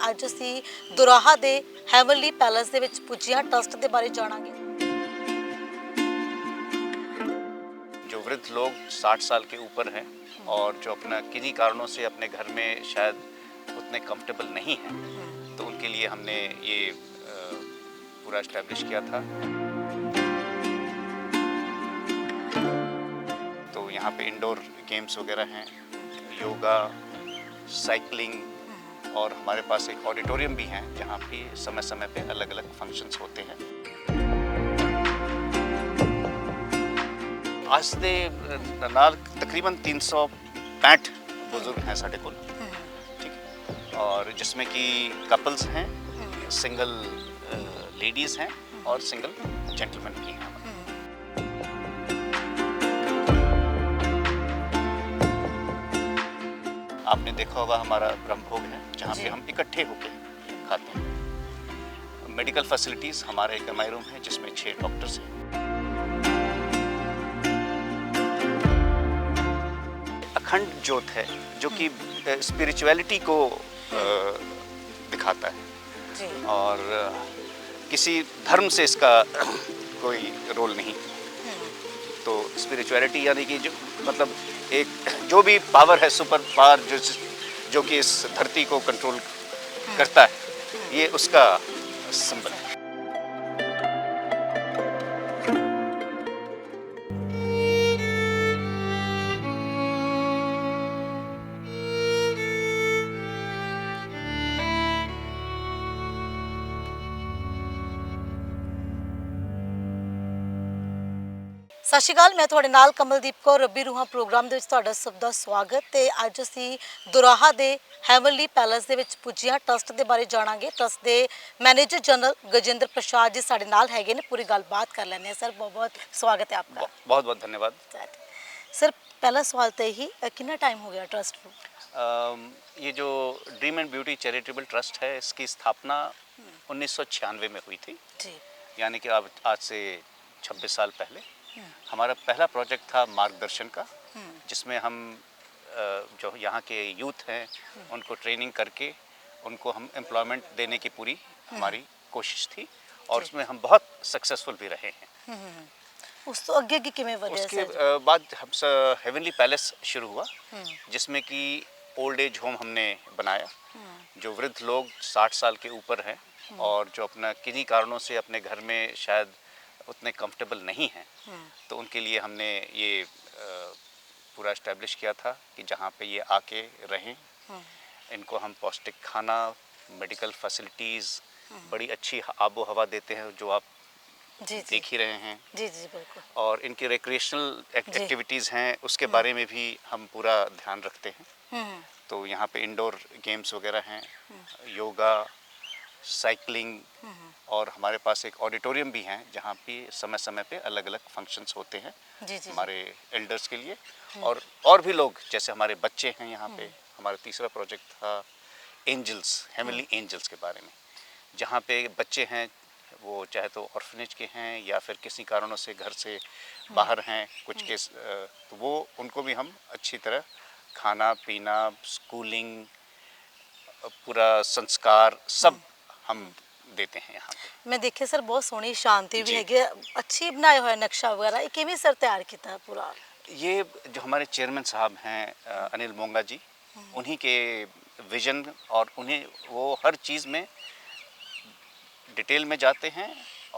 ਅੱਜ ਅਸੀਂ ਦੁਰਾਹਾ ਦੇ ਹੈਵਨਲੀ ਪੈਲੇਸ ਦੇ ਵਿੱਚ ਪੁੱਜੇ ਹਾਂ। ਟਰਸਟ ਦੇ ਬਾਰੇ ਜਾਣਾਂਗੇ। जो वृद्ध लोग 60 साल के ऊपर हैं और जो अपना किन्हीं कारणों से अपने घर में शायद उतने कंफर्टेबल नहीं हैं, तो उनके लिए हमने ये पूरा इस्टेब्लिश किया था। तो यहाँ पे इंडोर गेम्स वगैरह हैं, योगा, साइकिलिंग और हमारे पास एक ऑडिटोरियम भी है जहाँ पे समय समय पे अलग अलग फंक्शंस होते हैं। आज से नाल तकरीबन 365 बुजुर्ग हैं साढ़े कुल, ठीक है, और जिसमें कि कपल्स हैं, सिंगल लेडीज़ हैं और सिंगल जेंटलमैन भी हैं। आपने देखा होगा हमारा ब्रह्मभोग है जहाँ पे हम इकट्ठे होकर खाते हैं। मेडिकल फैसिलिटीज़, हमारा एक एमआई रूम है जिसमें 6 डॉक्टर्स हैं। अखंड ज्योत है जो कि स्पिरिचुअलिटी को दिखाता है जी। और किसी धर्म से इसका कोई रोल नहीं। तो स्पिरिचुअलिटी यानी कि जो मतलब एक जो भी पावर है, सुपर पावर जो कि इस धरती को कंट्रोल करता है, ये उसका सिंबल है। ਸਤਿ ਸ਼੍ਰੀ ਅਕਾਲ, ਮੈਂ ਤੁਹਾਡੇ ਨਾਲ ਕਮਲਦੀਪ ਕੌਰ। ਰੱਬੀ ਰੂਹਾਂ ਪ੍ਰੋਗਰਾਮ ਦੇ ਵਿੱਚ ਤੁਹਾਡਾ ਸਭ ਦਾ ਸਵਾਗਤ। ਤੇ ਅੱਜ ਅਸੀਂ ਦੁਰਾਹਾ ਦੇ ਹੈਵਨਲੀ ਪੈਲੇਸ ਦੇ ਵਿੱਚ ਪੁੱਜੇ ਹਾਂ। ਟਰਸਟ ਦੇ ਬਾਰੇ ਜਾਣਾਂਗੇ। ਟਰਸਟ ਦੇ ਮੈਨੇਜਰ ਜਨਰਲ ਗਜਿੰਦਰ प्रसाद जी ਸਾਡੇ ਨਾਲ ਹੈਗੇ ਨੇ। पूरी ਗੱਲਬਾत कर ਲੈਂਦੇ हैं। सर बहुत बहुत स्वागत है आपका। बहुत बहुत धन्यवाद। सर पहला सवाल तो यही, कितना टाइम हो गया ट्रस्ट को? ये जो dream and beauty charitable trust है, इसकी स्थापना 1996 में हुई थी जी। यानी कि अब आज से 26 साल पहले। हमारा पहला प्रोजेक्ट था मार्गदर्शन का, जिसमें हम जो यहाँ के यूथ हैं उनको ट्रेनिंग करके उनको हम एम्प्लॉयमेंट देने की पूरी हमारी कोशिश थी और उसमें हम बहुत सक्सेसफुल भी रहे हैं। उस तो आगे की किमें वजह उसके से बाद हम हेवनली पैलेस शुरू हुआ, जिसमें कि ओल्ड एज होम हमने बनाया। जो वृद्ध लोग 60 साल के ऊपर हैं और जो अपना किन्हीं कारणों से अपने घर में शायद उतने कंफर्टेबल नहीं हैं, तो उनके लिए हमने ये पूरा इस्टेब्लिश किया था कि जहाँ पे ये आके रहें, इनको हम पौष्टिक खाना, मेडिकल फैसिलिटीज़, बड़ी अच्छी आबो हवा देते हैं जो आप जी देख ही रहे हैं। जी जी बिल्कुल। और इनकी रिक्रिएशनल एक्टिविटीज़ हैं, उसके बारे में भी हम पूरा ध्यान रखते हैं। तो यहाँ पे इंडोर गेम्स वगैरह हैं, योगा, साइकिलिंग और हमारे पास एक ऑडिटोरियम भी है जहाँ पे समय समय पे अलग अलग फंक्शंस होते हैं जी जी हमारे एल्डर्स के लिए। और भी लोग, जैसे हमारे बच्चे हैं यहाँ पे। हमारा तीसरा प्रोजेक्ट था एंजल्स, हेवनली एंजल्स के बारे में, जहाँ पे बच्चे हैं वो चाहे तो ऑर्फनेज के हैं या फिर किसी कारणों से घर से बाहर हैं कुछ केस, तो वो उनको भी हम अच्छी तरह खाना पीना, स्कूलिंग, पूरा संस्कार सब हम देते हैं यहाँ पे। मैं देखे सर बहुत सोहनी शांति भी है, अच्छी बनाया हुआ नक्शा वगैरह, ये किवें सर तैयार किया पूरा? ये जो हमारे चेयरमैन साहब हैं अनिल मोंगा जी, उन्हीं के विजन और उन्हें वो हर चीज़ में डिटेल में जाते हैं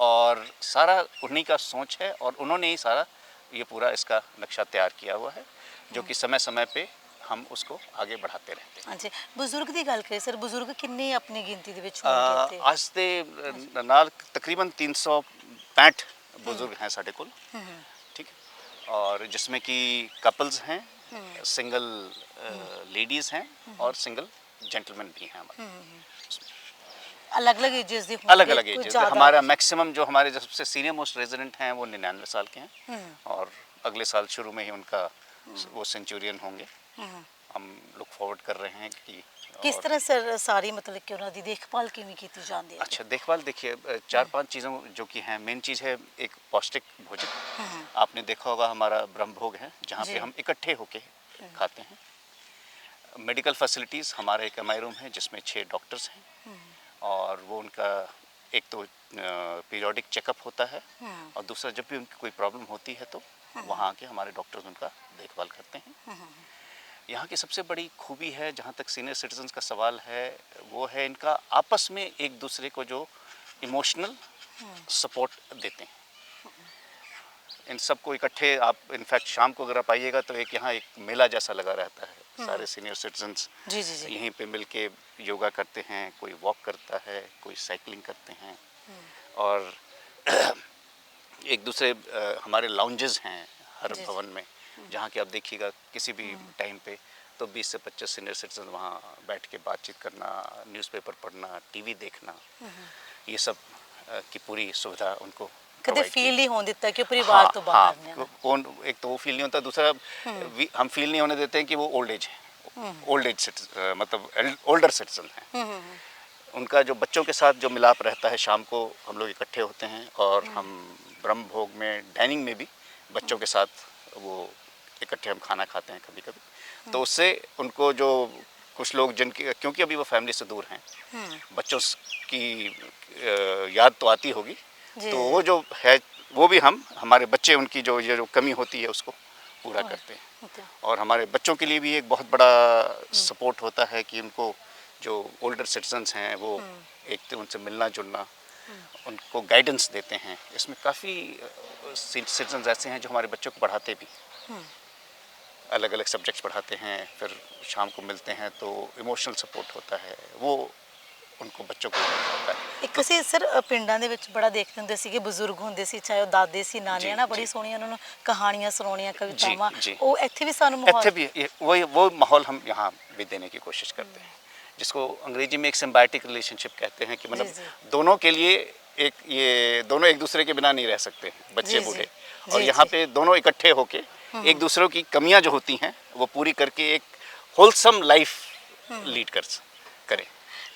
और सारा उन्हीं का सोच है और उन्होंने ही सारा ये पूरा इसका नक्शा तैयार किया हुआ है, जो कि समय समय पे हम उसको आगे बढ़ाते रहते हैं। हाँ जी। बुजुर्ग की गल करें सर, बुजुर्ग किन्ने अपनी गिनती दे विच होणगे? आज से नाल तकरीबन 365 बुजुर्ग हैं साढ़े कुल, ठीक है, और जिसमें कि कपल्स हैं, सिंगल लेडीज़ हैं और सिंगल जेंटलमैन भी हैं हमारे। अलग अलग एजेस दी अलग अलग एजेस। हमारा मैक्सिमम जो हमारे सबसे सीनियर मोस्ट रेजिडेंट हैं वो 99 साल के हैं और अगले साल शुरू में ही उनका वो सेंचुरियन होंगे। हम लुक फॉरवर्ड कर रहे हैं कि किस तरह सर सारी मतलब कि उन्होंने देखभाल किवें कीती जाती है? अच्छा, देखभाल देखिए 4-5 चीज़ों जो कि हैं। मेन चीज़ है एक पौष्टिक भोजन। आपने देखा होगा हमारा ब्रह्मभोग है जहाँ पे हम इकट्ठे होके खाते हैं। मेडिकल फैसिलिटीज़, हमारा एक एमआई रूम है जिसमें 6 डॉक्टर्स हैं और वो उनका एक तो पीरियोडिक चेकअप होता है और दूसरा जब भी उनकी कोई प्रॉब्लम होती है तो वहाँ आके हमारे डॉक्टर्स उनका देखभाल करते हैं। यहाँ की सबसे बड़ी खूबी है, जहाँ तक सीनियर सिटीजन्स का सवाल है, वो है इनका आपस में एक दूसरे को जो इमोशनल सपोर्ट देते हैं। इन सबको इकट्ठे आप इनफैक्ट शाम को अगर आप आइएगा तो एक यहाँ एक मेला जैसा लगा रहता है। सारे सीनियर सिटीजन्स जी जी जी। यहीं पे मिलके योगा करते हैं, कोई वॉक करता है, कोई साइकिलिंग करते हैं और एक दूसरे हमारे लाउंजेस हैं हर जी, भवन में, जहाँ के आप देखिएगा किसी भी टाइम पे तो 20 से 25 सीनियर सिटीजन वहाँ बैठ के बातचीत करना, न्यूज़पेपर पढ़ना, टीवी देखना, ये सब की पूरी सुविधा उनको कदे provide फील की। नहीं होने दिता कि परिवार तो बाहर ने ना। कौन एक तो वो फील नहीं होता, दूसरा हम फील नहीं होने देते हैं कि वो ओल्ड एज है, ओल्ड एज मतलब ओल्डर सिटीजन है। उनका जो बच्चों के साथ जो मिलाप रहता है, शाम को हम लोग इकट्ठे होते हैं और हम ब्रह्म भोग में डाइनिंग में भी बच्चों के साथ वो इकट्ठे हम खाना खाते हैं कभी कभी। तो उससे उनको जो कुछ लोग जिनकी, क्योंकि अभी वो फैमिली से दूर हैं, बच्चों की याद तो आती होगी, जी, तो जी। वो जो है वो भी हम हमारे बच्चे उनकी जो ये जो कमी होती है उसको पूरा करते हैं। ओके। और हमारे बच्चों के लिए भी एक बहुत बड़ा सपोर्ट होता है कि उनको जो ओल्डर सिटीजन्स हैं वो एक तो उनसे मिलना जुलना, उनको गाइडेंस देते हैं। इसमें काफ़ी सिटीजन्स ऐसे हैं जो हमारे बच्चों को पढ़ाते भी, अलग अलग सब्जेक्ट्स पढ़ाते हैं, फिर शाम को मिलते हैं तो इमोशनल सपोर्ट होता है, वो उनको बच्चों को होता है। ਇੱਕ ਅਸੀਂ ਸਰ ਪਿੰਡਾਂ ਦੇ ਵਿੱਚ ਬੜਾ ਦੇਖਦੇ ਹੁੰਦੇ ਸੀ ਕਿ ਬਜ਼ੁਰਗ ਹੁੰਦੇ ਸੀ, ਚਾਹੇ ਉਹ ਦਾਦੇ ਸੀ ਨਾਨੇ ਜੀ, ਨਾ, ਬੜੀ ਜੀ। ਸੋਹਣੀਆਂ ਉਹਨਾਂ ਨੂੰ ਕਹਾਣੀਆਂ ਸੁਣਾਉਣੀਆਂ, ਕਵਿਤਾਵਾਂ, जी। ਉਹ ਇੱਥੇ ਵੀ ਸਾਨੂੰ ਇੱਥੇ ਮਾਹੌਲ भी वही वो माहौल हम यहाँ भी देने की कोशिश करते हैं, जिसको अंग्रेजी में एक सिम्बायोटिक रिलेशनशिप कहते हैं कि जी, मतलब दोनों के लिए एक, ये दोनों एक दूसरे के बिना नहीं रह सकते, जी, बच्चे जी। बूढ़े। जी, और यहाँ जी। पे दोनों इकट्ठे होके एक दूसरे की कमियां जो होती हैं वो पूरी करके एक होलसम लाइफ लीड करें।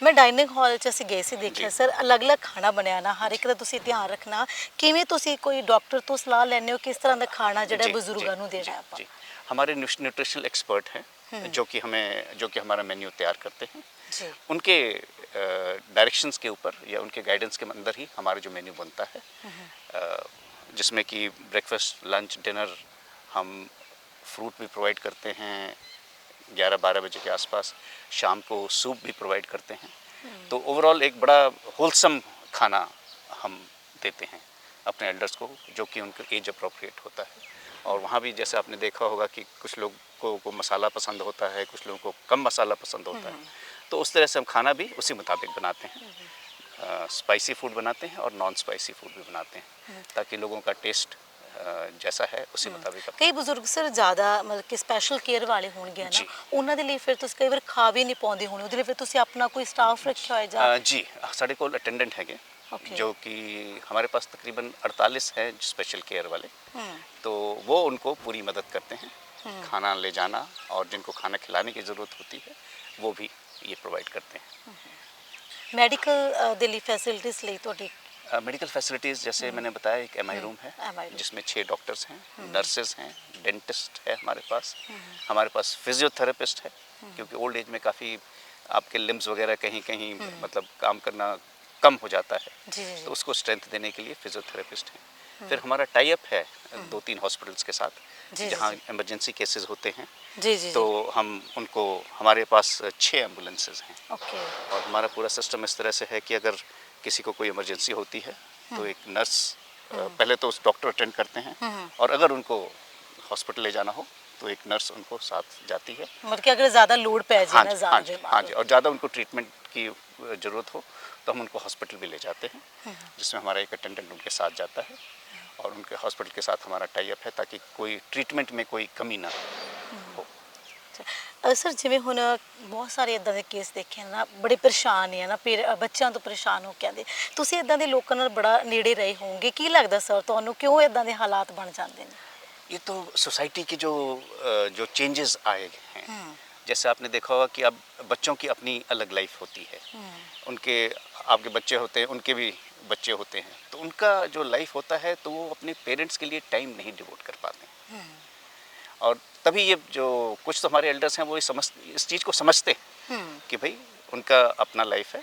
ਮੈਂ ਡਾਈਨਿੰਗ ਹਾਲ 'ਚ ਅਸੀਂ ਗਏ ਸੀ, ਦੇਖਿਆ ਜੀ। ਸਰ ਅਲੱਗ-ਅਲੱਗ ਖਾਣਾ ਬਣਿਆ ਨਾ, ਹਰ ਇੱਕ ਦਾ ਤੁਸੀਂ ਧਿਆਨ ਰੱਖਣਾ। ਕਿਵੇਂ ਤੁਸੀਂ ਕੋਈ ਡਾਕਟਰ ਤੋਂ ਸਲਾਹ ਲੈਂਦੇ ਹੋ ਕਿਸ ਤਰ੍ਹਾਂ ਦਾ ਖਾਣਾ ਜਿਹੜਾ जी, ਬਜ਼ੁਰਗਾਂ ਨੂੰ जी, ਦੇਣਾ ਹੈ ਆਪਾਂ? जी। हमारे न्यूट्रिशनल एक्सपर्ट हैं जो कि हमारा मेन्यू तैयार करते हैं। जी। उनके डायरेक्शंस के ऊपर या उनके गाइडेंस के अंदर ही हमारा जो मेन्यू बनता है, जिसमें कि ब्रेकफास्ट, लंच, डिनर, हम फ्रूट भी प्रोवाइड करते हैं 11-12 बजे के आसपास, शाम को सूप भी प्रोवाइड करते हैं। तो ओवरऑल एक बड़ा होलसम खाना हम देते हैं अपने एल्डर्स को, जो कि उनके एज अप्रोप्रिएट होता है। और वहाँ भी जैसे आपने देखा होगा कि कुछ लोगों को मसाला पसंद होता है, कुछ लोगों को कम मसाला पसंद होता है, तो उस तरह से हम खाना भी उसी मुताबिक बनाते हैं। स्पाइसी फूड बनाते हैं और नॉन स्पाइसी फूड भी बनाते हैं, ताकि लोगों का टेस्ट जैसा है उसी मुताबिक ਕਈ ਬਜ਼ੁਰਗ ਸਰ ਜ਼ਿਆਦਾ ਮਤਲਬ ਕਿ ਸਪੈਸ਼ਲ ਕੇਅਰ ਵਾਲੇ ਹੋਣਗੇ ਨਾ, ਜੀ। ਉਹਨਾਂ ਦੇ ਲਈ ਫਿਰ ਤੁਸੀਂ ਕਈ ਵਾਰ ਖਾ ਵੀ ਨਹੀਂ ਪਾਉਂਦੇ ਹੋਣੇ, ਉਹਦੇ ਲਈ ਫਿਰ ਤੁਸੀਂ ਆਪਣਾ ਕੋਈ ਸਟਾਫ ਰੱਖਿਆ ਹੋਇਆ ਜਾਂ? जी, साढ़े को अटेंडेंट हैगे, ओके। जो कि हमारे पास तकरीबन 48 हैं स्पेशल केयर वाले, तो वो उनको पूरी मदद करते हैं, खाना ले जाना, और जिनको खाना खिलाने की ज़रूरत होती है वो भी ये प्रोवाइड करते हैं। ਮੈਡੀਕਲ ਦੇ ਲਈ ਫੈਸਿਲਿਟੀਜ਼ ਲਈ ਤੁਹਾਡੀ? मेडिकल फैसिलिटीज़ जैसे मैंने बताया, एक एमआई रूम है MI रूम। जिसमें 6 डॉक्टर्स हैं, नर्सेज हैं, डेंटिस्ट है हमारे पास फिजियोथेरेपिस्ट है, क्योंकि ओल्ड एज में काफ़ी आपके लिम्स वगैरह कहीं कहीं मतलब काम करना कम हो जाता है, जी जी तो उसको स्ट्रेंथ देने के लिए फिजियोथेरेपिस्ट हैं। फिर हमारा टाई अप है 2-3 हॉस्पिटल्स के साथ, जी, जहाँ जी। इमरजेंसी केसेस होते हैं, जी जी तो हम उनको, हमारे पास 6 एम्बुलेंसेज हैं, ओके। और हमारा पूरा सिस्टम इस तरह से है कि अगर किसी को कोई इमरजेंसी होती है तो एक नर्स पहले तो उस डॉक्टर अटेंड करते हैं, और अगर उनको हॉस्पिटल ले जाना हो तो एक नर्स उनको साथ जाती है। मतलब कि अगर ज़्यादा लोड पै जाए ना, हाँ ज़्यादा जी, बीमार हाँ हो। जी, और ज़्यादा उनको ट्रीटमेंट की ज़रूरत हो तो हम उनको हॉस्पिटल भी ले जाते हैं, जिसमें हमारा एक अटेंडेंट उनके साथ जाता है, और उनके हॉस्पिटल के साथ हमारा टाई अप है ताकि कोई ट्रीटमेंट में कोई कमी ना हो। ਸਰ ਜਿਵੇਂ ਹੁਣ ਬਹੁਤ ਸਾਰੇ ਇਦਾਂ ਦੇ ਕੇਸ ਦੇਖੇ ਨਾ, ਬੜੇ ਪਰੇਸ਼ਾਨ ਨੇ ਨਾ, ਫਿਰ ਬੱਚਿਆਂ ਤੋਂ ਪਰੇਸ਼ਾਨ ਹੋ ਕੇ ਆਉਂਦੇ, ਤੁਸੀਂ ਇਦਾਂ ਦੇ ਲੋਕਾਂ ਨਾਲ ਬੜਾ ਨੇੜੇ ਰਹੇ ਹੋਵੋਗੇ, ਕੀ ਲੱਗਦਾ ਸਰ ਤੁਹਾਨੂੰ ਕਿਉਂ ਇਦਾਂ ਦੇ ਹਾਲਾਤ ਬਣ ਜਾਂਦੇ ਨੇ? ये तो सोसाइटी की जो चेंजेस आए हैं, जैसे आपने देखा होगा कि अब बच्चों की अपनी अलग लाइफ होती है, उनके, आपके बच्चे होते हैं, उनके भी बच्चे होते हैं, तो उनका जो लाइफ होता है तो वो अपने पेरेंट्स के लिए टाइम नहीं डिवोट कर पाते हैं, और तभी ये जो कुछ तो हमारे एल्डर्स हैं वो इस चीज़ को समझते हैं कि भाई उनका अपना लाइफ है,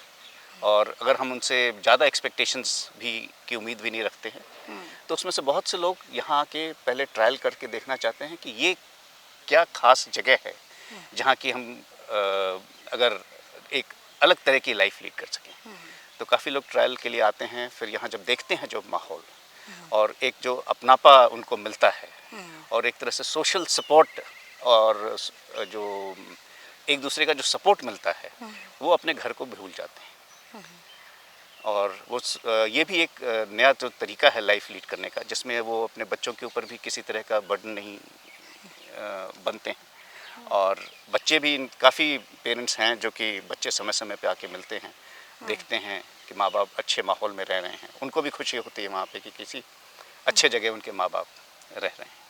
और अगर हम उनसे ज़्यादा एक्सपेक्टेशंस भी की उम्मीद भी नहीं रखते हैं, तो उसमें से बहुत से लोग यहाँ आके पहले ट्रायल करके देखना चाहते हैं कि ये क्या खास जगह है जहाँ की हम अगर एक अलग तरह की लाइफ लीड कर सकें। तो काफ़ी लोग ट्रायल के लिए आते हैं, फिर यहाँ जब देखते हैं जो माहौल और एक जो अपनापा उनको मिलता है और एक तरह से सोशल सपोर्ट और जो एक दूसरे का जो सपोर्ट मिलता है, वो अपने घर को भूल जाते हैं। और वो ये भी एक नया जो तरीका है लाइफ लीड करने का, जिसमें वो अपने बच्चों के ऊपर भी किसी तरह का बर्डन नहीं बनते हैं। और बच्चे भी काफ़ी पेरेंट्स हैं जो कि बच्चे समय समय पे आके मिलते हैं, देखते हैं कि माँ बाप अच्छे माहौल में रह रहे हैं, उनको भी खुशी होती है वहाँ पे कि किसी अच्छे जगह उनके माँ बाप रह रहे हैं।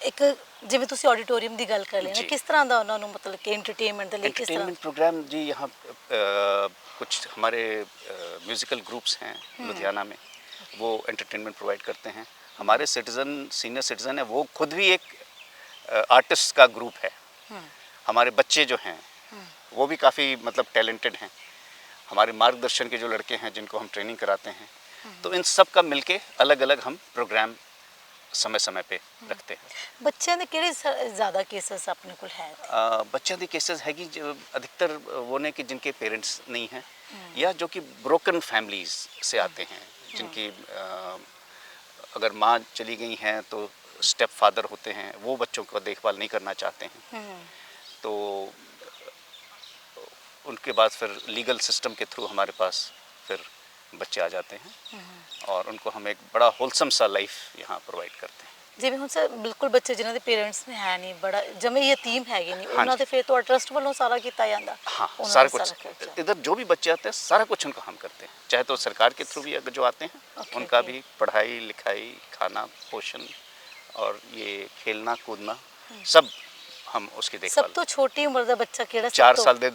एक जिਵੇਂ ਤੁਸੀਂ ऑडिटोरियम ਦੀ ਗੱਲ ਕਰ ਲਈ ਨਾ, जी। किस तरह ਦਾ ਉਹਨਾਂ ਨੂੰ मतलब कि एंटरटेनमेंट ਦੇ ਲਈ किस तरह एंटरटेनमेंट प्रोग्राम जी यहाँ कुछ हमारे म्यूज़िकल ग्रुप्स हैं लुधियाना में, वो एंटरटेनमेंट प्रोवाइड करते हैं। हमारे सीनियर सिटीज़न है, वो खुद भी एक आर्टिस्ट का ग्रुप है। हमारे बच्चे जो हैं वो भी काफ़ी मतलब टैलेंटेड हैं। हमारे मार्गदर्शन के जो लड़के हैं जिनको हम ट्रेनिंग कराते हैं, तो इन सब का मिलके अलग अलग हम प्रोग्राम समय समय पे रखते हैं। ਬੱਚਿਆਂ ਦੇ ਕਿਹੜੇ ਜ਼ਿਆਦਾ ਕੇसेस ਆਪਣੇ ਕੋਲ ਹੈ बच्चों के केसेस है कि जो अधिकतर वो ने कि जिनके पेरेंट्स नहीं हैं या जो कि ब्रोकन फैमिलीज से आते हैं, जिनकी अगर माँ चली गई हैं तो स्टेप फादर होते हैं, वो बच्चों को देखभाल नहीं करना चाहते हैं। तो उनके बाद फिर लीगल सिस्टम के थ्रू हमारे पास फिर बच्चे आ जाते हैं और उनको हम एक बड़ा होलसम सा लाइफ यहाँ प्रोवाइड करते हैं। ਜਿਵੇਂ ਹੁਣ ਸਰ ਬਿਲਕੁਲ ਬੱਚੇ ਜਿਨ੍ਹਾਂ ਦੇ ਪੇਰੈਂਟਸ ਨੇ ਹੈ ਨਹੀਂ, ਬੜਾ ਜਮੇ ਯਤੀਮ ਹੈਗੇ ਨਹੀਂ, ਉਹਨਾਂ ਹਾਂਜੀ। ਦੇ ਫਿਰ ਤੁਹਾਡਾ ਟਰਸਟ ਵੱਲੋਂ ਸਾਰਾ ਕੀਤਾ ਜਾਂਦਾ? हाँ, ਉਹਨਾਂ सारा ਦਾ कुछ खर्चा। इधर जो भी बच्चे आते हैं सारा कुछ उनका हम करते हैं, चाहे तो सरकार के थ्रू भी अगर जो आते हैं ओके, उनका ओके। भी पढ़ाई लिखाई खाना पोषण और ये खेलना कूदना सब हम उसकी ਸਭ देखभाल। ਤੋਂ ਛੋਟੀ उम्र ਦਾ ਬੱਚਾ ਕਿਹੜਾ? ਸਭ 4 ਤੋਂ- साल दे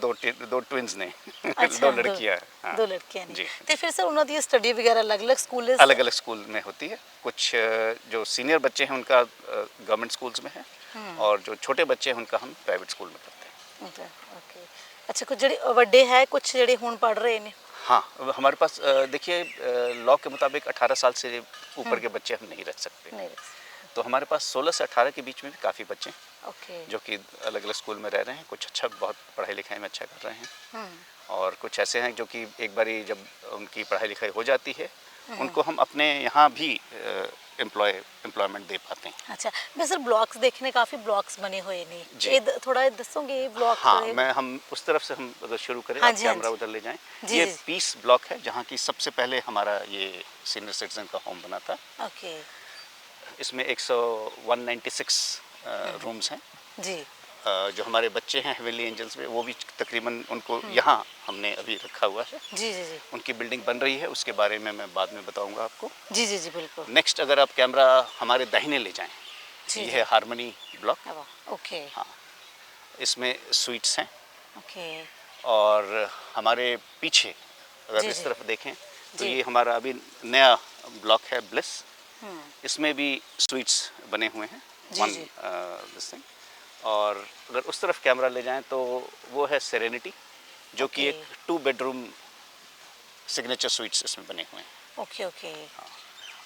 दो ट्विंस ने अच्छा, दो लड़कियां हैं। हाँ। दो लड़कियां ने। जी। ਤੇ ਫਿਰ ਸਰ ਉਹਨਾਂ ਦੀ ਸਟੱਡੀ ਵਗੈरह अलग-अलग स्कूल अलग अलग स्कूल में होती है। कुछ जो सीनियर बच्चे हैं उनका गवर्नमेंट स्कूल्स में है और जो छोटे बच्चे हैं उनका हम प्राइवेट स्कूल में करते हैं। ओके। अच्छा, कुछ ਜਿਹੜੇ ਵੱਡੇ ਹੈ, कुछ ਜਿਹੜੇ ਹੁਣ पढ़ रहे ने? हाँ, हमारे पास देखिए लॉ के मुताबिक 18 साल से ऊपर के बच्चे हम नहीं रख सकते, नहीं। तो हमारे पास 16 से 18 के बीच में भी काफ़ी बच्चे हैं ओके। जो कि अलग अलग स्कूल में रह रहे हैं। कुछ अच्छा बहुत पढ़ाई लिखाई में अच्छा कर रहे हैं और कुछ ऐसे हैं जो कि एक बारी जब उनकी पढ़ाई लिखाई हो जाती है उनको हम अपने यहाँ भी एम्प्लॉयमेंट दे पाते हैं। अच्छा, मैं सर ब्लॉक्स देखने, काफ़ी ब्लॉक्स बने हुए ने, जी। ये थोड़ा दसोगे ब्लॉक? हाँ, हम उस तरफ से हम अगर शुरू करें, हाँ आप जी, हाँ कैमरा जी। उधर ले जाएं। जी, ये जी। पीस ब्लॉक है जहाँ की सबसे पहले हमारा ये सीनियर सिटीजन का होम बना था। ओके। इसमें 196 रूम्स हैं। जी। जो हमारे बच्चे हैं हेवनली एंजल्स में, वो भी तकरीबन उनको यहाँ हमने अभी रखा हुआ है। जी जी जी। उनकी बिल्डिंग बन रही है, उसके बारे में मैं बाद में बताऊंगा आपको। जी जी जी बिल्कुल। नेक्स्ट अगर आप कैमरा हमारे दाहिने ले जाएं, जी, ये जी। है हारमनी ब्लॉक। ओके। हाँ, इसमें स्वीट्स हैं ओके। और हमारे पीछे अगर जी, इस जी। तरफ देखें तो जी। ये हमारा अभी नया ब्लॉक है ब्लिस। इसमें भी स्वीट्स बने हुए हैं। जी, जी। This thing. और अगर उस तरफ कैमरा ले जाएं तो वो है सेरेनिटी, जो कि ओके। एक 2 बेडरूम सिग्नेचर स्वीट्स इसमें बने हुए हैं। ओके। ओके।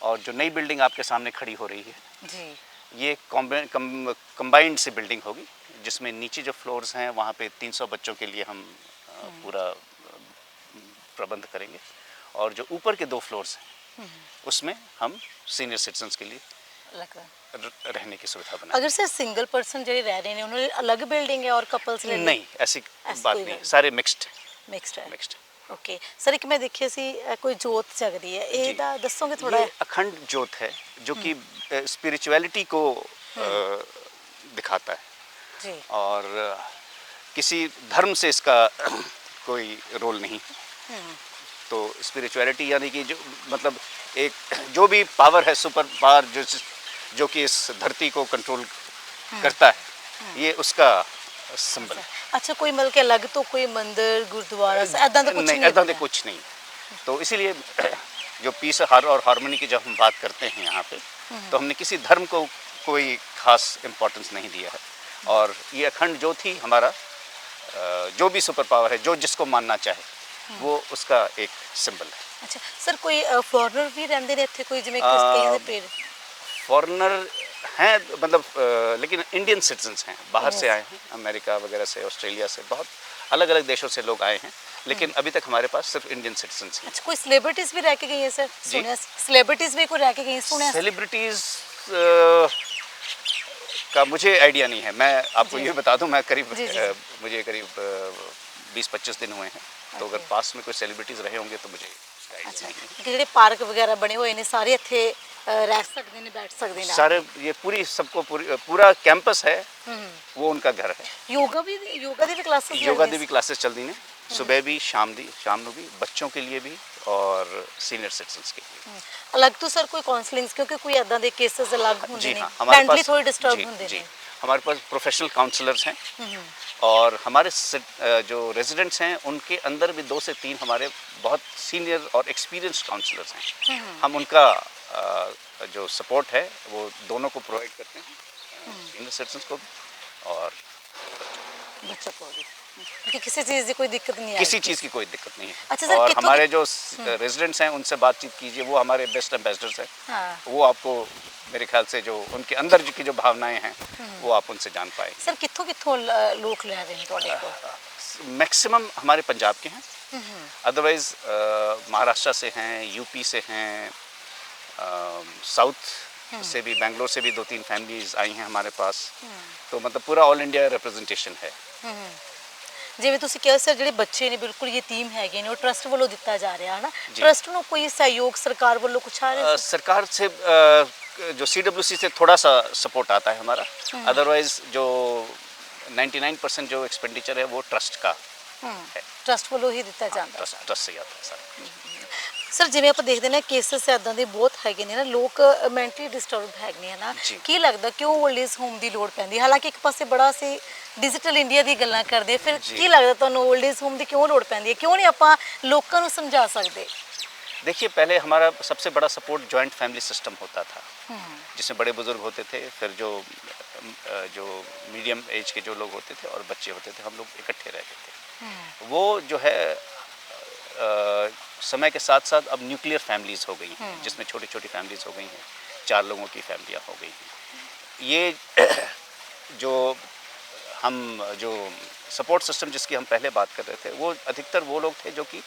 और जो नई बिल्डिंग आपके सामने खड़ी हो रही है, जी। ये कंबाइंड सी बिल्डिंग होगी, जिसमें नीचे जो फ्लोर्स हैं वहाँ पे 300 बच्चों के लिए हम पूरा प्रबंध करेंगे और जो ऊपर के 2 फ्लोर्स हैं उसमें हम सीनियर सिटीजन्स के लिए लगता है। रहने की सुविधा बनाएंगे। अगर सर सिंगल पर्सन जो रह रहे हैं उन्होंने अलग बिल्डिंग है और कपल्स नहीं, ऐसी ऐसी बात कोई नहीं, बात सारे मिक्स्ड मिक्स्ड है? मिक्स्ड। ओके सर, एक मैं देखिए सी कोई जोत जगदी है, जी। ਇਹਦਾ ਦੱਸੋਗੇ ਥੋੜਾ? ये अखंड ज्योत है जो कि स्पिरिचुअलिटी को दिखाता है जी। और किसी धर्म से इसका कोई रोल नहीं है। तो स्पिरिचुअलिटी यानी कि जो मतलब एक जो भी पावर है, सुपर पावर जो कि इस धरती को कंट्रोल करता है, ये उसका सिंबल है। अच्छा, कोई मतलब कि अलग तो कोई मंदिर गुरुद्वारा ऐदा तो कुछ नहीं, नहीं ऐसा बना? तो कुछ नहीं। तो इसीलिए जो पीस और हार्मनी की जब हम बात करते हैं यहाँ पे, तो हमने किसी धर्म को कोई खास इम्पोर्टेंस नहीं दिया है। और ये अखंड ज्योत ही हमारा जो भी सुपर पावर है, जो जिसको मानना चाहे वो उसका एक सिंबल है। अच्छा सर, कोई फॉरेनर भी रहंदे ने इत्थे, कोई जिवें कईयां दे पेड़ फॉरेनर हैं, मतलब लेकिन इंडियन सिटीजन्स हैं, बाहर से Yes. आए हैं, अमेरिका वगैरह से, ऑस्ट्रेलिया से, बहुत अलग अलग देशों से लोग आए हैं, लेकिन अभी तक हमारे पास सिर्फ इंडियन सिटीजन्स हैं। अच्छा, कोई सेलिब्रिटीज भी रह के गई हैं सर? जी। सुनिया सेलिब्रिटीज भी कोई रह के गई हैं, सुनिया। सेलिब्रिटीज़ का मुझे आइडिया नहीं है। मैं आपको जी। ये बता दूं, मैं करीब जी, जी। मुझे करीब 20-25 दिन हुए हैं, तो अगर Okay. पास में कोई सेलिब्रिटीज़ रहे होंगे तो मुझे उसका आइडिया अच्छा, नहीं है। ਜਿਹੜੇ ਪਾਰਕ ਵਗੈਰਾ ਬਣੇ ਹੋਏ ਨੇ ਸਾਰੇ ਇੱਥੇ ਰਹਿ ਸਕਦੇ ਨੇ, ਬੈਠ ਸਕਦੇ ਨੇ। सारे ये पूरी सबको पूरा कैंपस है, वो उनका घर है। योगा ਦੀ ਵੀ ਕਲਾਸਿਸ योगा दी भी क्लासेस चलती हैं, सुबह भी शाम ਨੂੰ भी, बच्चों के लिए भी और सीनियर सिटीजन्स के लिए। ਅਲੱਗ ਤੋਂ ਸਰ ਕੋਈ ਕਾਉਂਸਲਿੰਗਸ, ਕਿਉਂਕਿ ਕੋਈ ਇਦਾਂ ਦੇ ਕੇसेस ਅਲੱਗ ਹੁੰਦੇ जी ਨੇ, हाँ, हमारे ਮੈਂਟਲੀ पास ਥੋੜੀ ਡਿਸਟਰਬ जी ਹੁੰਦੇ जी ਨੇ। हमारे पास प्रोफेशनल काउंसलर्स हैं, और हमारे जो रेजिडेंट्स हैं उनके अंदर भी 2 से 3 हमारे बहुत सीनियर और एक्सपीरियंस्ड काउंसलर्स हैं। हम उनका जो सपोर्ट है वो दोनों को प्रोवाइड करते हैं, सीनियर सिटीजन्स को भी और बच्चों को भी, क्योंकि किसी चीज़ की कोई दिक्कत नहीं किसी आएगी। चीज़ की कोई दिक्कत नहीं है। अच्छा सर, और कितों हमारे जो रेजिडेंट्स हैं उनसे बातचीत कीजिए, वो हमारे बेस्ट एम्बेसडर्स हैं। हाँ वो आपको मेरे ख्याल से जो उनके अंदर की जो भावनाएं हैं वो आप उनसे जान पाएंगे। सर, कित्थों लोग ले रहे हैं ਤੁਹਾਡੇ ਕੋਲ? मैक्सिमम हमारे पंजाब के हैं, अदरवाइज महाराष्ट्र से हैं, यूपी से हैं, साउथ से भी, बेंगलोर से भी 2-3 फैमिलीज आई हैं हमारे पास। तो मतलब पूरा ऑल इंडिया रिप्रेजेंटेशन है। ਜਿਵੇਂ ਤੁਸੀਂ ਕਿਹਾ ਸਰ, ਜਿਹੜੇ ਬੱਚੇ ਨੇ ਬਿਲਕੁਲ ਯਤੀਮ ਹੈਗੇ ਨੇ, ਉਹ ਟਰਸਟ ਵੱਲੋਂ ਦਿੱਤਾ ਜਾ ਰਿਹਾ ਹੈ ਨਾ, ਜੀ। ਟਰਸਟ ਨੂੰ ਕੋਈ ਸਹਿਯੋਗ ਸਰਕਾਰ ਵੱਲੋਂ ਕੁਛ ਆ ਰਿਹਾ? सरकार से जो CWC से थोड़ा सा सपोर्ट आता है हमारा, अदरवाइज जो 99% जो एक्सपेंडिचर है वो ट्रस्ट का है। ਟਰਸਟ ਵੱਲੋਂ ਹੀ ਦਿੱਤਾ ਜਾਂਦਾ। ट्रस्ट से ही आता है सारा। ਸਰ, ਜਿਵੇਂ ਆਪਾਂ ਦੇਖਦੇ ਨੇ ਕੇसेस ਇਦਾਂ ਦੇ ਬਹੁਤ ਹੈਗੇ ਨੇ ਨਾ, ਲੋਕ ਮੈਂਟਲੀ ਡਿਸਟਰਬ ਹੈਗੇ ਨੇ ਨਾ, ਜੀ। ਕੀ ਲੱਗਦਾ ਕਿਉਂ 올ਡ ਏਜ ਹੋਮ ਦੀ ਲੋੜ ਪੈਂਦੀ ਹੈ? ਹਾਲਾਂਕਿ ਇੱਕ ਪਾਸੇ ਬੜਾ ਸੀ ਡਿਜੀਟਲ ਇੰਡੀਆ ਦੀ ਗੱਲਾਂ ਕਰਦੇ, ਫਿਰ ਜੀ। ਕੀ ਲੱਗਦਾ ਤੁਹਾਨੂੰ 올ਡ ਏਜ ਹੋਮ ਦੀ ਕਿਉਂ ਲੋੜ ਪੈਂਦੀ ਹੈ? ਕਿਉਂ ਨਹੀਂ ਆਪਾਂ ਲੋਕਾਂ ਨੂੰ ਸਮਝਾ ਸਕਦੇ? देखिए, पहले हमारा सबसे बड़ा सपोर्ट जॉइंट फैमिली सिस्टम होता था, जिसमें बड़े बुजुर्ग होते थे, फिर जो मीडियम एज के जो लोग होते थे और बच्चे होते थे, हम लोग इकट्ठे रहते थे। वो जो है समय के साथ साथ अब न्यूक्लियर फैमिलीज़ हो गई हैं, जिसमें छोटी छोटी फैमिलीज़ हो गई हैं, 4 लोगों की फैमिलियाँ हो गई हैं। ये जो हम जो सपोर्ट सिस्टम जिसकी हम पहले बात कर रहे थे, वो अधिकतर वो लोग थे जो कि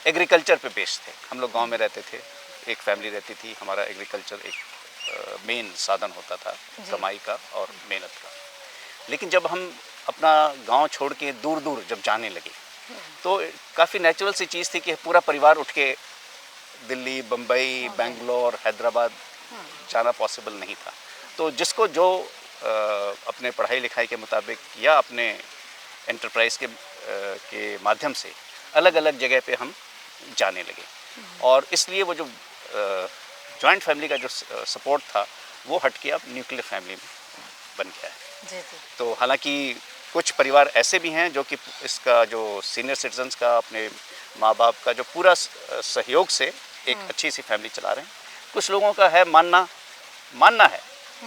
एग्रीकल्चर पे बेस्ड थे। हम लोग गांव में रहते थे, एक फैमिली रहती थी, हमारा एग्रीकल्चर एक मेन साधन होता था कमाई का और मेहनत का। लेकिन जब हम अपना गांव छोड़ के दूर दूर जब जाने लगे, तो काफ़ी नेचुरल सी चीज़ थी कि पूरा परिवार उठ के दिल्ली, बम्बई, बेंगलोर, हैदराबाद जाना पॉसिबल नहीं था। तो जिसको जो अपने पढ़ाई लिखाई के मुताबिक या अपने एंटरप्राइज के माध्यम से अलग अलग जगह पे हम जाने लगे, और इसलिए वो जो जॉइंट फैमिली का जो सपोर्ट था वो हट के अब न्यूक्लियर फैमिली में बन गया है। जी जी। तो हालांकि कुछ परिवार ऐसे भी हैं जो कि इसका जो सीनियर सिटीजन्स का, अपने माँ बाप का जो पूरा सहयोग से एक अच्छी सी फैमिली चला रहे हैं। कुछ लोगों का है मानना है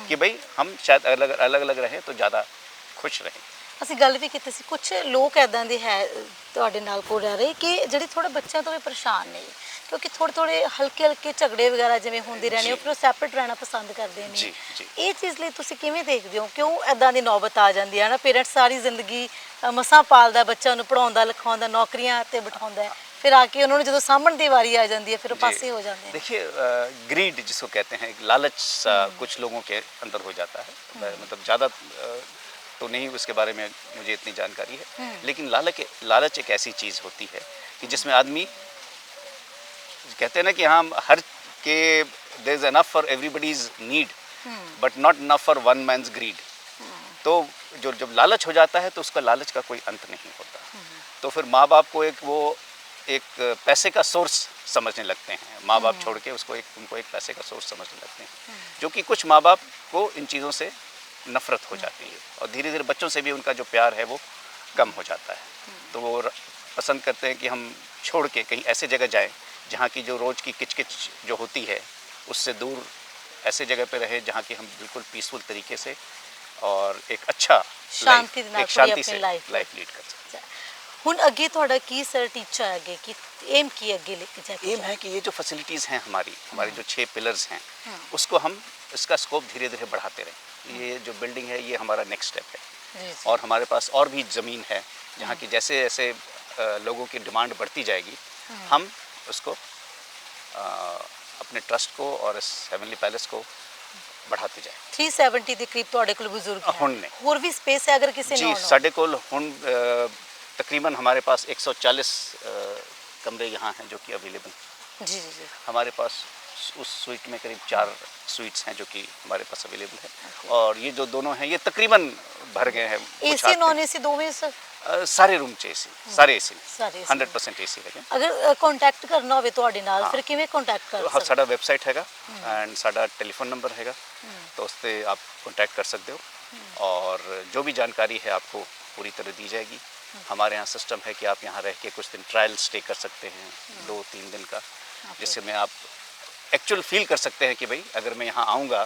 कि भाई हम शायद अलग अलग रहें तो ज़्यादा खुश रहें। ਅਸੀਂ ਗੱਲ ਵੀ ਕੀਤੀ ਸੀ, ਕੁਝ ਲੋਕ ਐਦਾਂ ਦੇ ਹੈ ਤੁਹਾਡੇ ਨਾਲ ਕੋਲ ਰਹਿ ਰਹੇ ਕਿ ਜਿਹੜੇ ਥੋੜੇ ਬੱਚਿਆਂ ਤੋਂ ਵੀ ਪਰੇਸ਼ਾਨ ਨੇ, ਕਿਉਂਕਿ ਥੋੜੇ ਹਲਕੇ ਝਗੜੇ ਵਗੈਰਾ ਜਿਵੇਂ ਹੁੰਦੇ ਰਹਿਣੇ, ਉਹ ਫਿਰ ਸੈਪਰੇਟ ਰਹਿਣਾ ਪਸੰਦ ਕਰਦੇ ਨੇ। ਜੀ, ਜੀ। ਇਹ ਚੀਜ਼ ਲਈ ਤੁਸੀਂ ਕਿਵੇਂ ਦੇਖਦੇ ਹੋ? ਕਿਉਂ ਐਦਾਂ ਦੀ ਨੌਬਤ ਆ ਜਾਂਦੀ ਹੈ ਨਾ? ਪੇਰੈਂਟਸ ਸਾਰੀ ਜ਼ਿੰਦਗੀ ਮਸਾਂ ਪਾਲਦਾ, ਬੱਚਿਆਂ ਨੂੰ ਪੜਾਉਂਦਾ ਲਿਖਾਉਂਦਾ, ਨੌਕਰੀਆਂ ਤੇ ਬਿਠਾਉਂਦਾ ਹੈ, फिर आके उन्होंने जो सामने की वारी आ जाती है फिर वो पासे हो जाते हैं। देखिए, ग्रीड जिसको कहते हैं, एक लालच सा कुछ लोगों के अंदर हो जाता है। मतलब ज़्यादा तो नहीं उसके बारे में मुझे इतनी जानकारी है, लेकिन लालच एक ऐसी चीज़ होती है कि जिसमें आदमी कहते हैं ना कि हम हर के there is enough for everybody's need but not enough for one man's greed. तो जब लालच हो जाता है तो उसका लालच का कोई अंत नहीं होता। तो फिर माँ बाप को एक पैसे का सोर्स समझने लगते हैं। माँ बाप छोड़ के उनको एक पैसे का सोर्स समझने लगते हैं, जो कि कुछ माँ बाप को इन चीज़ों से नफ़रत हो जाती है, और धीरे धीरे बच्चों से भी उनका जो प्यार है वो कम हो जाता है। तो वो पसंद करते हैं कि हम छोड़ के कहीं ऐसे जगह जाएं जहाँ की जो रोज़ की किचकिच जो होती है उससे दूर ऐसे जगह पे रहे जहाँ की हम बिल्कुल पीसफुल तरीके से और एक अच्छा शांति ਦੇ ਨਾਲ एक शांति ਆਪਣੀ से ਲਾਈਫ लाइफ लीड कर सकते ਹੁਣ ਅੱਗੇ ਤੁਹਾਡਾ ਕੀ ਸਰ ਟੀਚਾ ਹੈ ਅੱਗੇ ਕੀ ਏਮ ਕੀ ਅੱਗੇ ਲੈ ਕੇ हैं। ਜਾके एम है कि ये जो फैसिलिटीज़ हैं हमारी जो 6 पिलर्स हैं उसको हम इसका स्कोप धीरे धीरे बढ़ाते रहें। ये जो बिल्डिंग है ये हमारा नेक्स्ट स्टेप है जी जी और हमारे पास और भी ज़मीन है जहाँ की जैसे जैसे लोगों की डिमांड बढ़ती जाएगी हम उसको अपने ट्रस्ट को और इस हेवनली पैलेस को बढ़ाते जाए। 370 ਦੇ ਕਰੀਬ ਤੁਹਾਡੇ ਕੋਲ ਬਜ਼ੁਰਗ ਹੈ ਹੁਣ ਨੇ। ਹੋਰ ਵੀ ਸਪੇਸ ਹੈ ਅਗਰ ਕਿਸੇ ਨੇ जी ਆਉਣਾ साढ़े कोल हुन तकरीबन हमारे पास 140 कमरे यहाँ हैं जो कि अवेलेबल हैं। जी जी जी हमारे पास उस स्वीट में करीब 4 स्वीट्स हैं जो कि हमारे पास अवेलेबल है और ये जो दोनों हैं ये तकरीबन भर गए हैं। कुछ ਏਸੀ आते ਨॉन हैं। ਏਸੀ ਦੋਵੇਂ ਸਰ सारे रूम च एसी सारे एसी ਸਾਰੇ 100% एसी है। ਅਗਰ ਕੰਟੈਕਟ ਕਰਨਾ ਹੋਵੇ ਤੁਹਾਡੇ ਨਾਲ ਫਿਰ ਕਿਵੇਂ ਕੰਟੈਕਟ ਕਰ हाँ ਸਕਦੇ साडा वेबसाइट हैगा एंड साडा टेलीफोन नंबर हैगा तो उस पर आप कांटेक्ट कर सकते हो और जो भी जानकारी है आपको पूरी तरह दी जाएगी। हमारे यहाँ सिस्टम है कि आप यहाँ रह के कुछ दिन ट्रायल स्टे कर सकते हैं 2-3 दिन का जिसमें आप एक्चुअल फील कर सकते हैं कि भाई अगर मैं यहाँ आऊँगा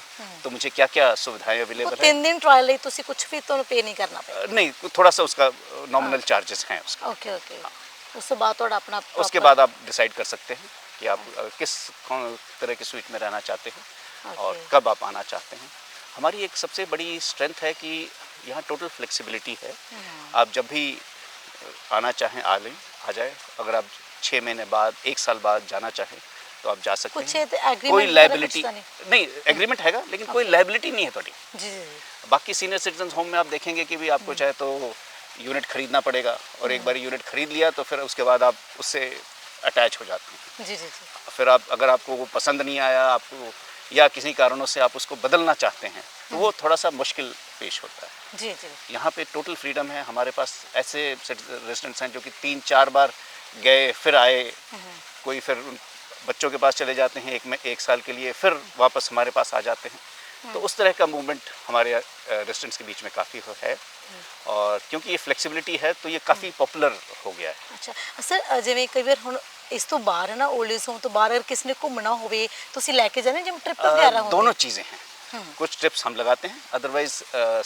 तो मुझे क्या क्या सुविधाएं ਉਹ अवेलेबल है। 3 ਦਿਨ ਟ੍ਰਾਇਲ ਲਈ ਤੁਸੀਂ ਕੁਝ ਵੀ ਤੁਹਾਨੂੰ ਪੇ ਨਹੀਂ करना ਪਏਗਾ नहीं थोड़ा सा उसका नॉमिनल चार्जेस हैं उसका। ਓਕੇ ਓਕੇ ਉਸ ਤੋਂ ਬਾਅਦ ਤੁਹਾਡਾ ਆਪਣਾ उसके proper- बाद आप डिसाइड कर सकते हैं कि आप किस कौन तरह की स्वीट में रहना चाहते हैं और Okay. कब आप आना चाहते हैं। हमारी एक सबसे बड़ी स्ट्रेंथ है कि यहाँ टोटल फ्लेक्सिबिलिटी है। आप जब भी आना चाहें आ लें आ जाए। अगर आप 6 महीने बाद 1 साल बाद जाना चाहें तो आप जा सकते कुछ हैं। agreement कोई वगैरह लाइबिलिटी कुछ तो नहीं एग्रीमेंट हैगा लेकिन कोई लाइबिलिटी नहीं है थोड़ी। जी जी जी बाकी सीनियर सिटीजन होम में आप देखेंगे कि भी आपको चाहे तो यूनिट खरीदना पड़ेगा और एक बार यूनिट खरीद लिया तो फिर उसके बाद आप उससे अटैच हो जाते हैं। जी जी जी फिर आप अगर आपको वो पसंद नहीं आया आपको या किसी कारणों से आप उसको बदलना चाहते हैं तो वो थोड़ा सा मुश्किल पेश होता है। जी जी यहाँ पे टोटल फ्रीडम है। हमारे पास ऐसे रेजिडेंट्स हैं जो कि 3-4 बार गए फिर आए। कोई फिर बच्चों के पास चले जाते हैं एक साल के लिए फिर वापस हमारे पास आ जाते हैं। तो उस तरह का मूवमेंट हमारे रेजिडेंट्स के बीच में काफ़ी है और क्योंकि ये फ्लेक्सिबिलिटी है तो ये काफ़ी पॉपुलर हो गया है। ਅੱਛਾ ਸਰ ਜਿਵੇਂ ਕਈ ਵਾਰ ਹੁਣ ਇਸ ਤੋਂ ਬਾਹਰ ਹੈ ਨਾ 올ਡ ਏਜ ਹੋਮ ਤੋਂ ਬਾਹਰ ਅਗਰ ਕਿਸੇ ਨੇ ਘੁੰਮਣਾ ਹੋਵੇ ਤੁਸੀਂ ਲੈ ਕੇ ਜਾਂਦੇ ਜਿਵੇਂ ਟ੍ਰਿਪ ਵਗੈਰਾ ਹੁੰਦੇ दोनों चीज़ें हैं। कुछ ट्रिप्स हम लगाते हैं अदरवाइज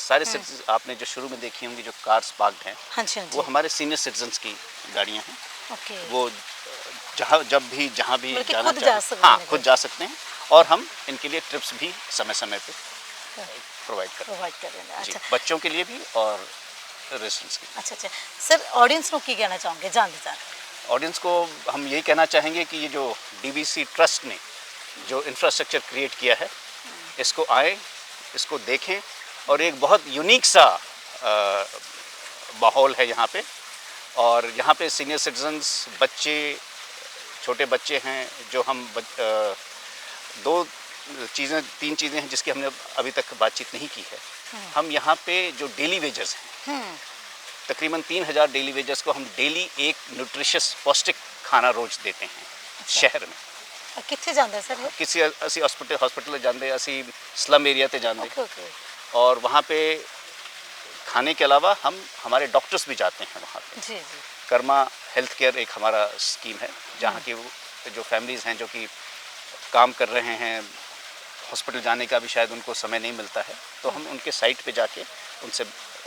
सारे सिटीजन आपने जो शुरू में देखी होंगी जो कार्स पार्क्ड हैं ਹਾਂਜੀ वो ਹਾਂਜੀ हमारे सीनियर सिटीजन्स की गाड़ियाँ हैं। ਓਕੇ वो जहाँ जब भी जहाँ भी बल्कि जाना खुद चाहें जा सकते हाँ हैं। खुद जा सकते हैं और हम इनके लिए ट्रिप्स भी समय समय पे प्रोवाइड करते ਪ੍ਰੋਵਾਈਡ ਕਰ ਰਹੇ ਨੇ हैं। जी ਅੱਛਾ बच्चों के लिए भी और रेजिडेंट्स के लिए। ਅੱਛਾ ਅੱਛਾ ਸਰ ਆਡੀਅנס ਨੂੰ ਕੀ ਕਹਿਣਾ ਚਾਹੋਗੇ ਜਾਂਦੇ ਜਾਂਦੇ ऑडियंस को हम यही कहना चाहेंगे कि ये जो डीवीसी ट्रस्ट ने जो इंफ्रास्ट्रक्चर क्रिएट किया है इसको आए इसको देखें और एक बहुत यूनिक सा माहौल है यहाँ पे और यहाँ पे सीनियर सिटीजन्स बच्चे छोटे बच्चे हैं जो हम 3 चीज़ें हैं जिसकी हमने अभी तक बातचीत नहीं की है। हम यहाँ पे जो डेली वेजर्स हैं तकरीबन 3000 डेली वेजर्स को हम डेली एक न्यूट्रिशियस पौष्टिक खाना रोज देते हैं शहर में। ਕਿੱਥੇ ਜਾਂਦਾ ਸਰ ਇਹ किसी असी हॉस्पिटल जाते असी स्लम एरिया ते जाते ਓਕੇ ਓਕੇ और वहाँ पे खाने के अलावा हम हमारे डॉक्टर्स भी जाते हैं वहाँ पे। ਜੀ ਜੀ कर्मा हेल्थ केयर एक हमारा स्कीम है जहाँ की जो फैमिलीज़ हैं जो कि काम कर रहे हैं हॉस्पिटल जाने का भी शायद उनको समय नहीं मिलता है तो हम उनके साइट पे जाके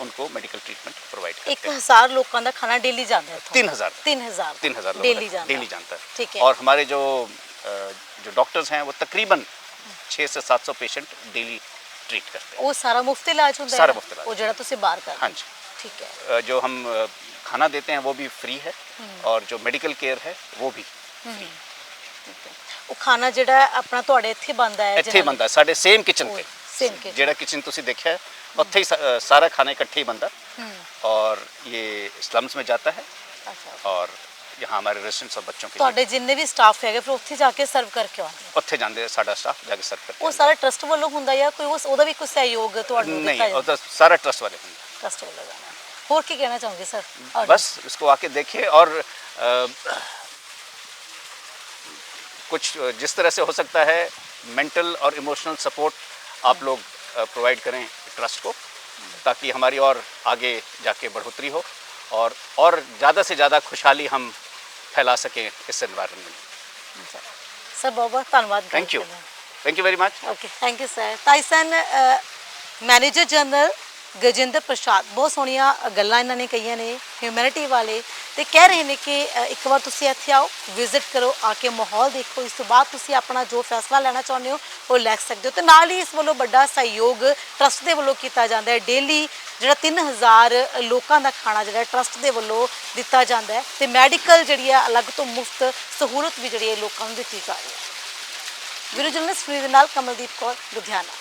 उनको मेडिकल ट्रीटमेंट प्रोवाइड करते हैं। 1000 ਲੋਕਾਂ ਦਾ ਖਾਣਾ ਡੇਲੀ ਜਾਂਦਾ ਇੱਥੋਂ 3000 3000 लोगों डेली का जाता डेली है। जानता है। ठीक है और हमारे जो डॉक्टर्स हैं वो तकरीबन 600 से 700 पेशेंट डेली ट्रीट करते हैं। ਉਹ ਸਾਰਾ ਮੁਫਤ ਇਲਾਜ ਹੁੰਦਾ ਸਾਰਾ ਹੈ? ਮੁਫਤ ਇਲਾਜ। ਉਹ ਜਿਹੜਾ ਤੁਸੀਂ ਬਾਹਰ ਕਰਦੇ हाँ जी ਠੀਕ ਹੈ जो हम खाना देते हैं वो भी फ्री है और जो मेडिकल केयर है वो भी ਠੀਕ ਹੈ ਉਹ ਖਾਣਾ ਜਿਹੜਾ ਆਪਣਾ ਤੁਹਾਡੇ ਇੱਥੇ ਬਣਦਾ ਹੈ ਇੱਥੇ ਬੰਦਾ ਸਾਡੇ ਸੇਮ ਕਿਚਨ ਤੇ सेम के ਜਿਹੜਾ ਕਿਚਨ ਤੁਸੀਂ ਦੇਖਿਆ ਹੈ, ਉੱਥੇ ਹੀ ਸਾਰਾ खाना इकट्ठे ही बनता और ये स्लम्स में जाता है ਅੱਛਾ और यहाँ हमारे रेजिडेंट्स और बच्चों के लिए ਤੁਹਾਡੇ ਜਿੰਨੇ ਵੀ ਸਟਾਫ ਹੈਗੇ ਫਿਰ ਉੱਥੇ ਜਾ ਕੇ ਸਰਵ ਕਰਕੇ ਆਉਂਦੇ ਆ? ਉੱਥੇ ਜਾਂਦੇ ਸਾਡਾ ਸਟਾਫ ਜਾ ਕੇ ਸਰਵ ਕਰਦਾ ਉਹ ਸਾਰਾ ਟਰਸਟ ਵੱਲੋਂ ਹੁੰਦਾ ਜਾਂ ਕੋਈ ਉਹਦਾ ਵੀ ਕੋਈ ਸਹਿਯੋਗ ਤੁਹਾਨੂੰ ਦਿੱਤਾ नहीं ਜਾਂਦਾ और सारा ट्रस्ट वाले होंगे। ਟਰਸਟ ਵੱਲੋਂ ਜਾਣਾ ਹੋਰ ਕੀ ਕਹਿਣਾ ਚਾਹੋਗੇ ਸਰ बस इसको आके देखिए और कुछ जिस तरह से हो सकता है मेंटल और इमोशनल सपोर्ट आप लोग प्रोवाइड करें ट्रस्ट को ताकि हमारी और आगे जाके बढ़ोतरी हो और ज़्यादा से ज़्यादा खुशहाली हम फैला सकें इस एनवायरनमेंट में। ਸਰ ਬਹੁਤ ਬਹੁਤ ਧੰਨਵਾਦ Thank you. Thank you very much. Okay thank you sir. ਤਾਈਸਨ ਮੈਨੇਜਰ ਜਨਰਲ ਗਜਿੰਦਰ ਪ੍ਰਸਾਦ, ਬਹੁਤ ਸੋਹਣੀਆਂ ਗੱਲਾਂ ਇਹਨਾਂ ਨੇ ਕਹੀਆਂ ਨੇ ਹਿਊਮੈਨਿਟੀ ਵਾਲੇ, ਤੇ ਕਹਿ ਰਹੇ ਨੇ ਕਿ ਇੱਕ ਵਾਰ ਤੁਸੀਂ ਇੱਥੇ ਆਓ, ਵਿਜ਼ਿਟ ਕਰੋ, ਆ ਕੇ ਮਾਹੌਲ ਦੇਖੋ, ਇਸ ਤੋਂ ਬਾਅਦ ਤੁਸੀਂ ਆਪਣਾ ਜੋ ਫੈਸਲਾ ਲੈਣਾ ਚਾਹੁੰਦੇ ਹੋ ਉਹ ਲੈ ਸਕਦੇ ਹੋ। ਤੇ ਨਾਲ ਹੀ ਇਸ ਵੱਲੋਂ ਵੱਡਾ ਸਹਿਯੋਗ ਟਰਸਟ ਦੇ ਵੱਲੋਂ ਕੀਤਾ ਜਾਂਦਾ ਹੈ। ਡੇਲੀ ਜਿਹੜਾ 3000 ਲੋਕਾਂ ਦਾ ਖਾਣਾ ਜਿਹੜਾ ਟਰਸਟ ਦੇ ਵੱਲੋਂ ਦਿੱਤਾ ਜਾਂਦਾ ਹੈ, ਤੇ ਮੈਡੀਕਲ ਜਿਹੜੀ ਹੈ ਅਲੱਗ ਤੋਂ ਮੁਫਤ ਸਹੂਲਤ ਵੀ ਜਿਹੜੀ ਹੈ ਲੋਕਾਂ ਨੂੰ ਦਿੱਤੀ ਜਾ ਰਹੀ ਹੈ। ਵੀਡੀਓ ਜਰਨਲਿਸਟ ਫਰੀਦ ਦੇ ਨਾਲ ਕਮਲਦੀਪ ਕੌਰ, ਲੁਧਿਆਣਾ।